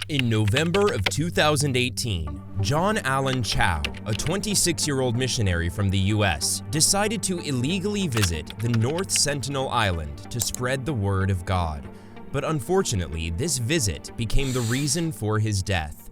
In November of 2018, John Allen Chau, a 26-year-old missionary from the US, decided to illegally visit the North Sentinel Island to spread the word of God. But unfortunately, this visit became the reason for his death.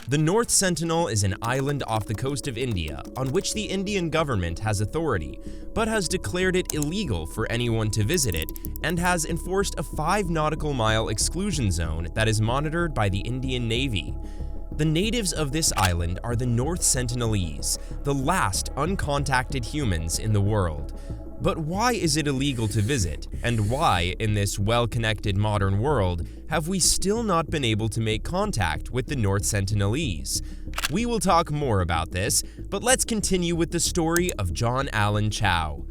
The North Sentinel is an island off the coast of India on which the Indian government has authority, but has declared it illegal for anyone to visit it and has enforced a 5 nautical mile exclusion zone that is monitored by the Indian Navy. The natives of this island are the North Sentinelese, the last uncontacted humans in the world. But why is it illegal to visit, and why, in this well-connected modern world, have we still not been able to make contact with the North Sentinelese? We will talk more about this, but let's continue with the story of John Allen Chau.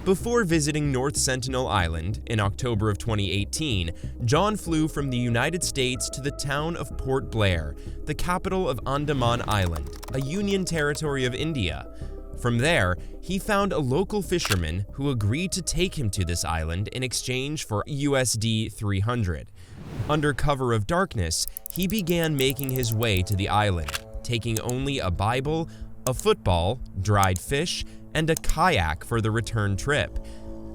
Before visiting North Sentinel Island in October of 2018, John flew from the United States to the town of Port Blair, the capital of Andaman Island, a union territory of India. From there, he found a local fisherman who agreed to take him to this island in exchange for USD 300. Under cover of darkness, he began making his way to the island, taking only a Bible, a football, dried fish, and a kayak for the return trip.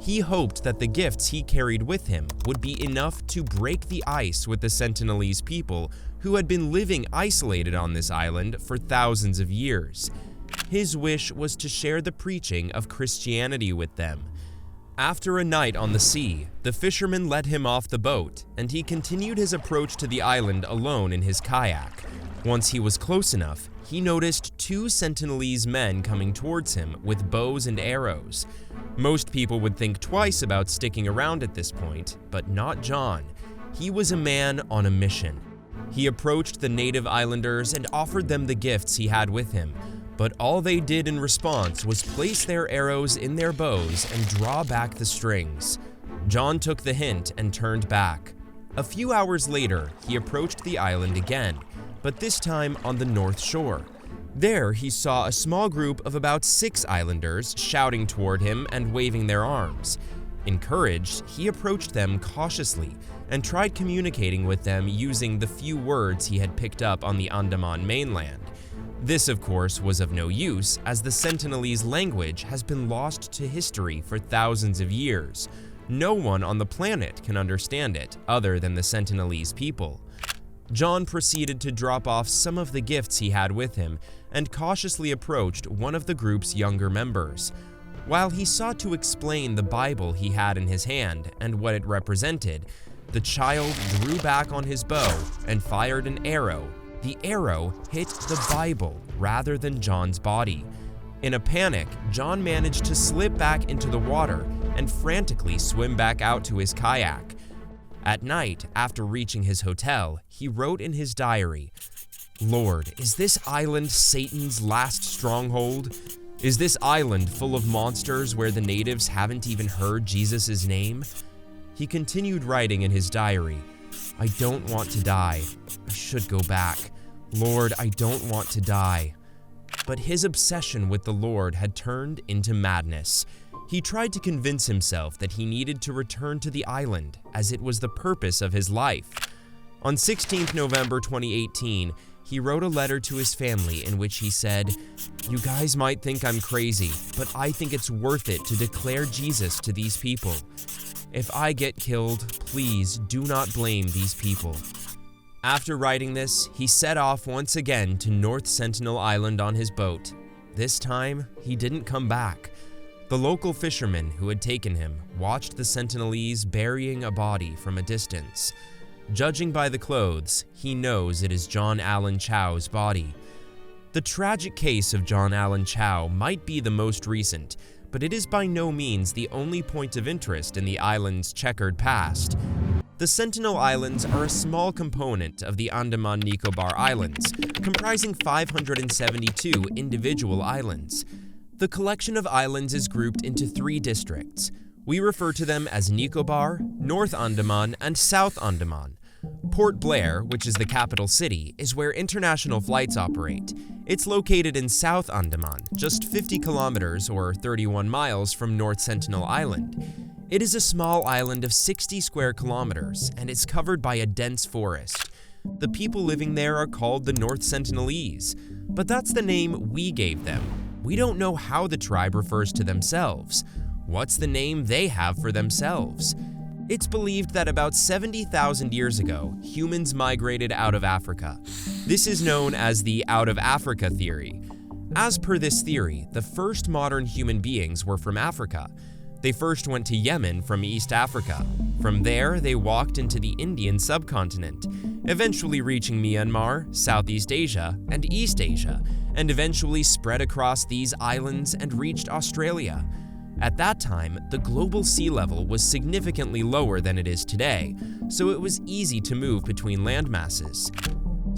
He hoped that the gifts he carried with him would be enough to break the ice with the Sentinelese people who had been living isolated on this island for thousands of years. His wish was to share the preaching of Christianity with them. After a night on the sea, the fisherman let him off the boat, and he continued his approach to the island alone in his kayak. Once he was close enough, he noticed 2 Sentinelese men coming towards him with bows and arrows. Most people would think twice about sticking around at this point, but not John. He was a man on a mission. He approached the native islanders and offered them the gifts he had with him. But all they did in response was place their arrows in their bows and draw back the strings. John took the hint and turned back. A few hours later, he approached the island again, but this time on the north shore. There, he saw a small group of about 6 islanders shouting toward him and waving their arms. Encouraged, he approached them cautiously and tried communicating with them using the few words he had picked up on the Andaman mainland. This, of course, was of no use, as the Sentinelese language has been lost to history for thousands of years. No one on the planet can understand it other than the Sentinelese people. John proceeded to drop off some of the gifts he had with him and cautiously approached one of the group's younger members. While he sought to explain the Bible he had in his hand and what it represented, the child drew back on his bow and fired an arrow. The arrow hit the Bible rather than John's body. In a panic, John managed to slip back into the water and frantically swim back out to his kayak. At night, after reaching his hotel, he wrote in his diary, "Lord, is this island Satan's last stronghold? Is this island full of monsters where the natives haven't even heard Jesus' name?" He continued writing in his diary, "I don't want to die. I should go back. Lord, I don't want to die." But his obsession with the Lord had turned into madness. He tried to convince himself that he needed to return to the island, as it was the purpose of his life. On 16th November 2018, he wrote a letter to his family in which he said, "You guys might think I'm crazy, but I think it's worth it to declare Jesus to these people. If I get killed, please do not blame these people." After writing this, he set off once again to North Sentinel Island on his boat. This time, he didn't come back. The local fisherman who had taken him watched the Sentinelese burying a body from a distance. Judging by the clothes, he knows it is John Allen Chau's body. The tragic case of John Allen Chau might be the most recent, but it is by no means the only point of interest in the island's checkered past. The Sentinel Islands are a small component of the Andaman Nicobar Islands, comprising 572 individual islands. The collection of islands is grouped into 3 districts. We refer to them as Nicobar, North Andaman, and South Andaman. Port Blair, which is the capital city, is where international flights operate. It's located in South Andaman, just 50 kilometers or 31 miles from North Sentinel Island. It is a small island of 60 square kilometers, and it's covered by a dense forest. The people living there are called the North Sentinelese, but that's the name we gave them. We don't know how the tribe refers to themselves. What's the name they have for themselves? It's believed that about 70,000 years ago, humans migrated out of Africa. This is known as the Out of Africa theory. As per this theory, the first modern human beings were from Africa. They first went to Yemen from East Africa. From there, they walked into the Indian subcontinent, eventually reaching Myanmar, Southeast Asia, and East Asia, and eventually spread across these islands and reached Australia. At that time, the global sea level was significantly lower than it is today, so it was easy to move between landmasses.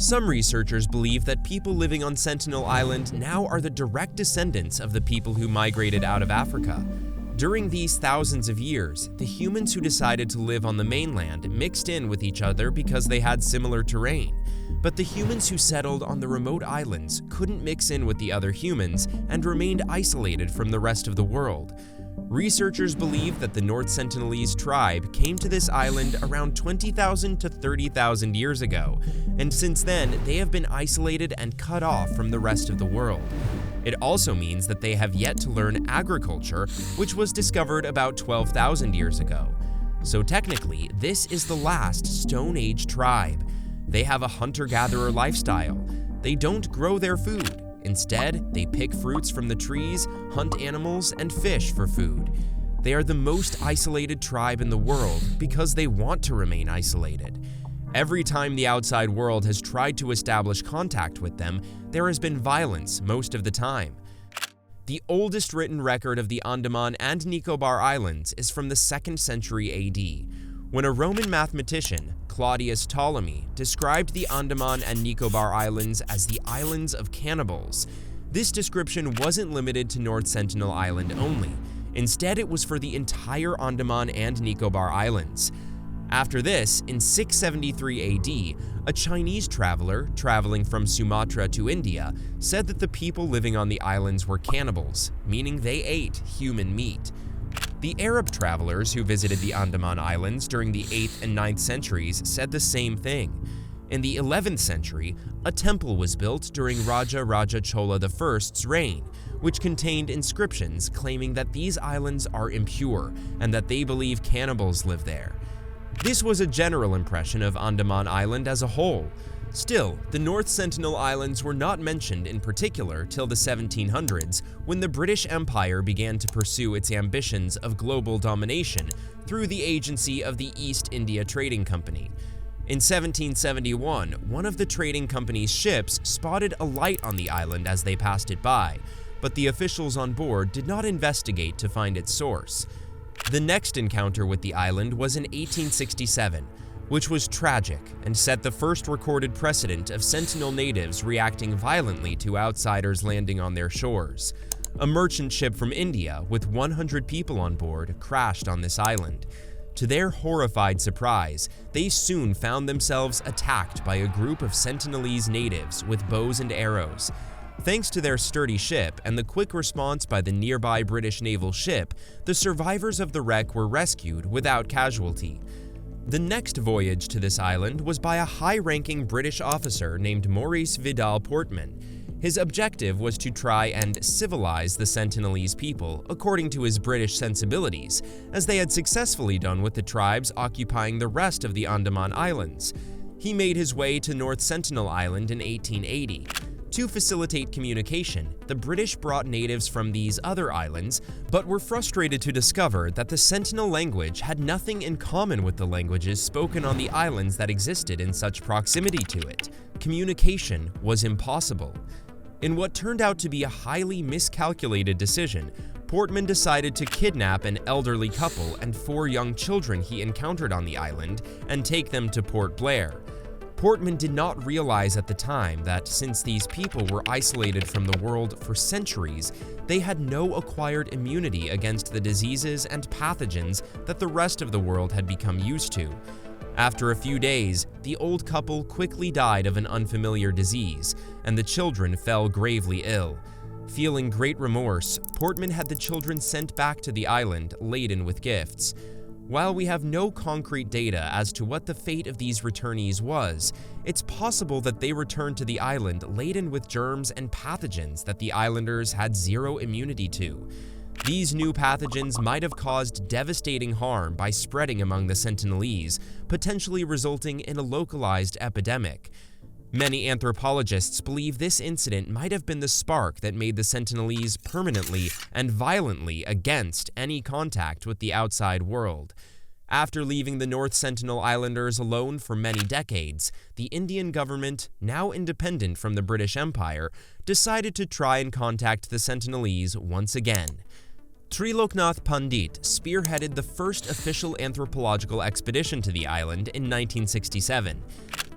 Some researchers believe that people living on Sentinel Island now are the direct descendants of the people who migrated out of Africa. During these thousands of years, the humans who decided to live on the mainland mixed in with each other because they had similar terrain. But the humans who settled on the remote islands couldn't mix in with the other humans and remained isolated from the rest of the world. Researchers believe that the North Sentinelese tribe came to this island around 20,000 to 30,000 years ago, and since then they have been isolated and cut off from the rest of the world. It also means that they have yet to learn agriculture, which was discovered about 12,000 years ago. So technically, this is the last Stone Age tribe. They have a hunter-gatherer lifestyle. They don't grow their food. Instead, they pick fruits from the trees, hunt animals, and fish for food. They are the most isolated tribe in the world because they want to remain isolated. Every time the outside world has tried to establish contact with them, there has been violence most of the time. The oldest written record of the Andaman and Nicobar Islands is from the 2nd century AD, when a Roman mathematician, Claudius Ptolemy, described the Andaman and Nicobar Islands as the Islands of Cannibals. This description wasn't limited to North Sentinel Island only. Instead, it was for the entire Andaman and Nicobar Islands. After this, in 673 AD, a Chinese traveler traveling from Sumatra to India said that the people living on the islands were cannibals, meaning they ate human meat. The Arab travelers who visited the Andaman Islands during the 8th and 9th centuries said the same thing. In the 11th century, a temple was built during Raja Chola I's reign, which contained inscriptions claiming that these islands are impure and that they believe cannibals live there. This was a general impression of Andaman Island as a whole. Still, the North Sentinel Islands were not mentioned in particular till the 1700s, when the British Empire began to pursue its ambitions of global domination through the agency of the East India Trading Company. In 1771, one of the trading company's ships spotted a light on the island as they passed it by, but the officials on board did not investigate to find its source. The next encounter with the island was in 1867, which was tragic and set the first recorded precedent of Sentinel natives reacting violently to outsiders landing on their shores. A merchant ship from India with 100 people on board crashed on this island. To their horrified surprise, they soon found themselves attacked by a group of Sentinelese natives with bows and arrows. Thanks to their sturdy ship and the quick response by the nearby British naval ship, the survivors of the wreck were rescued without casualty. The next voyage to this island was by a high-ranking British officer named Maurice Vidal Portman. His objective was to try and civilize the Sentinelese people according to his British sensibilities, as they had successfully done with the tribes occupying the rest of the Andaman Islands. He made his way to North Sentinel Island in 1880. To facilitate communication, the British brought natives from these other islands, but were frustrated to discover that the Sentinel language had nothing in common with the languages spoken on the islands that existed in such proximity to it. Communication was impossible. In what turned out to be a highly miscalculated decision, Portman decided to kidnap an elderly couple and 4 young children he encountered on the island and take them to Port Blair. Portman did not realize at the time that since these people were isolated from the world for centuries, they had no acquired immunity against the diseases and pathogens that the rest of the world had become used to. After a few days, the old couple quickly died of an unfamiliar disease, and the children fell gravely ill. Feeling great remorse, Portman had the children sent back to the island laden with gifts. While we have no concrete data as to what the fate of these returnees was, it's possible that they returned to the island laden with germs and pathogens that the islanders had zero immunity to. These new pathogens might have caused devastating harm by spreading among the Sentinelese, potentially resulting in a localized epidemic. Many anthropologists believe this incident might have been the spark that made the Sentinelese permanently and violently against any contact with the outside world. After leaving the North Sentinel Islanders alone for many decades, the Indian government, now independent from the British Empire, decided to try and contact the Sentinelese once again. Triloknath Pandit spearheaded the first official anthropological expedition to the island in 1967.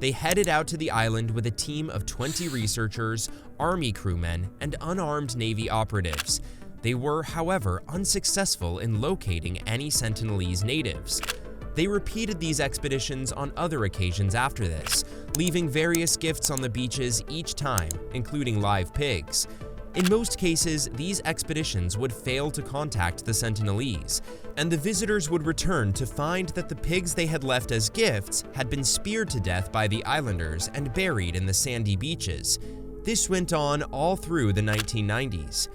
They headed out to the island with a team of 20 researchers, army crewmen, and unarmed Navy operatives. They were, however, unsuccessful in locating any Sentinelese natives. They repeated these expeditions on other occasions after this, leaving various gifts on the beaches each time, including live pigs. In most cases, these expeditions would fail to contact the Sentinelese, and the visitors would return to find that the pigs they had left as gifts had been speared to death by the islanders and buried in the sandy beaches. This went on all through the 1990s.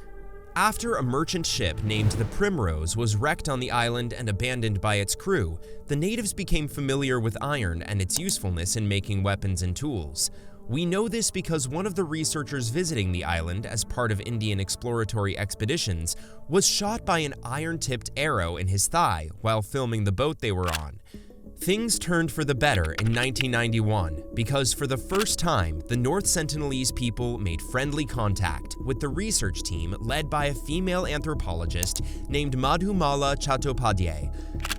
After a merchant ship named the Primrose was wrecked on the island and abandoned by its crew, the natives became familiar with iron and its usefulness in making weapons and tools. We know this because one of the researchers visiting the island as part of Indian exploratory expeditions was shot by an iron-tipped arrow in his thigh while filming the boat they were on. Things turned for the better in 1991 because for the first time, the North Sentinelese people made friendly contact with the research team led by a female anthropologist named Madhumala Chattopadhyay.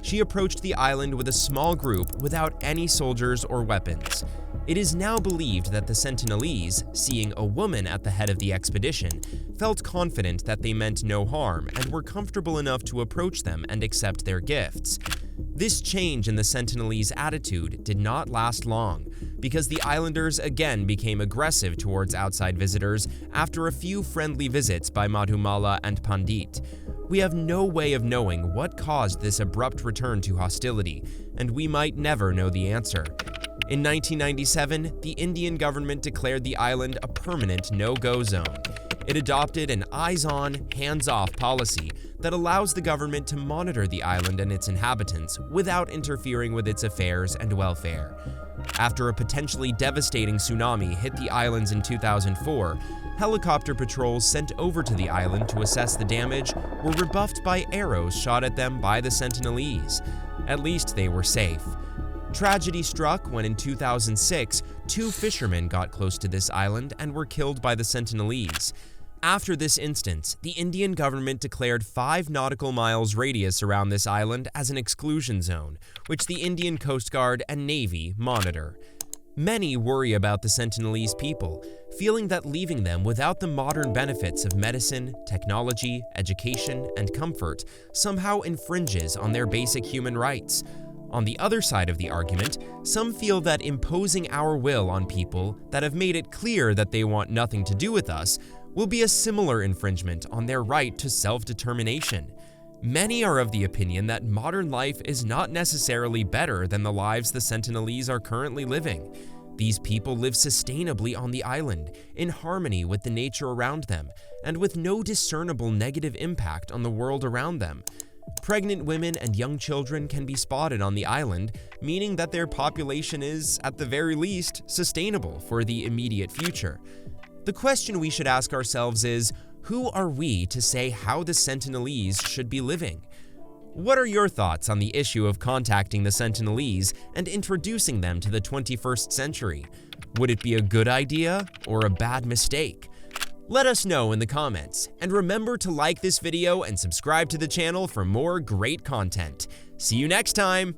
She approached the island with a small group without any soldiers or weapons. It is now believed that the Sentinelese, seeing a woman at the head of the expedition, felt confident that they meant no harm and were comfortable enough to approach them and accept their gifts. This change in the Sentinelese attitude did not last long, because the islanders again became aggressive towards outside visitors after a few friendly visits by Madhumala and Pandit. We have no way of knowing what caused this abrupt return to hostility, and we might never know the answer. In 1997, the Indian government declared the island a permanent no-go zone. It adopted an eyes-on, hands-off policy that allows the government to monitor the island and its inhabitants without interfering with its affairs and welfare. After a potentially devastating tsunami hit the islands in 2004, helicopter patrols sent over to the island to assess the damage were rebuffed by arrows shot at them by the Sentinelese. At least they were safe. Tragedy struck when in 2006, 2 fishermen got close to this island and were killed by the Sentinelese. After this instance, the Indian government declared 5 nautical miles radius around this island as an exclusion zone, which the Indian Coast Guard and Navy monitor. Many worry about the Sentinelese people, feeling that leaving them without the modern benefits of medicine, technology, education, and comfort somehow infringes on their basic human rights. On the other side of the argument, some feel that imposing our will on people that have made it clear that they want nothing to do with us will be a similar infringement on their right to self-determination. Many are of the opinion that modern life is not necessarily better than the lives the Sentinelese are currently living. These people live sustainably on the island, in harmony with the nature around them, and with no discernible negative impact on the world around them. Pregnant women and young children can be spotted on the island, meaning that their population is, at the very least, sustainable for the immediate future. The question we should ask ourselves is, who are we to say how the Sentinelese should be living? What are your thoughts on the issue of contacting the Sentinelese and introducing them to the 21st century? Would it be a good idea or a bad mistake? Let us know in the comments, and remember to like this video and subscribe to the channel for more great content. See you next time!